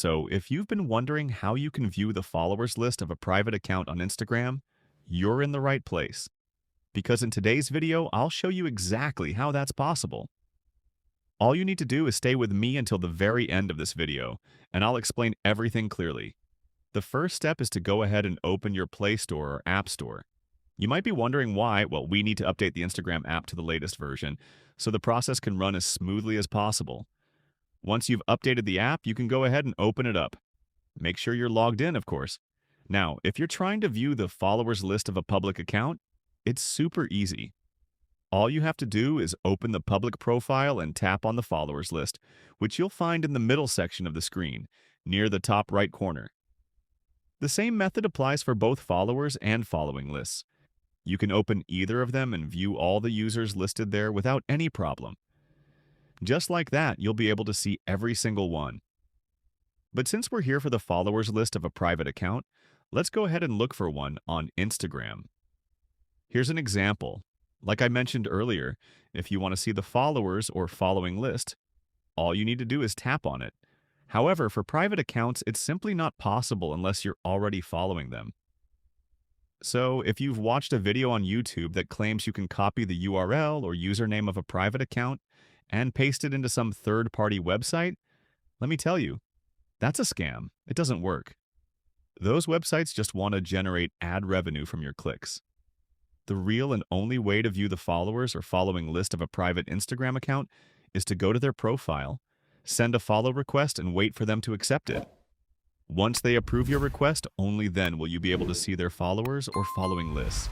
So, if you've been wondering how you can view the followers list of a private account on Instagram, you're in the right place. Because in today's video, I'll show you exactly how that's possible. All you need to do is stay with me until the very end of this video, and I'll explain everything clearly. The first step is to go ahead and open your Play Store or App Store. You might be wondering why. Well, we need to update the Instagram app to the latest version, so the process can run as smoothly as possible. Once you've updated the app, you can go ahead and open it up. Make sure you're logged in, of course. Now, if you're trying to view the followers list of a public account, it's super easy. All you have to do is open the public profile and tap on the followers list, which you'll find in the middle section of the screen, near the top right corner. The same method applies for both followers and following lists. You can open either of them and view all the users listed there without any problem. Just like that, you'll be able to see every single one. But since we're here for the followers list of a private account, let's go ahead and look for one on Instagram. Here's an example. Like I mentioned earlier, if you want to see the followers or following list, all you need to do is tap on it. However, for private accounts, it's simply not possible unless you're already following them. So, if you've watched a video on YouTube that claims you can copy the URL or username of a private account and paste it into some third-party website, let me tell you, that's a scam. It doesn't work. Those websites just want to generate ad revenue from your clicks. The real and only way to view the followers or following list of a private Instagram account is to go to their profile, send a follow request, and wait for them to accept it. Once they approve your request, only then will you be able to see their followers or following lists.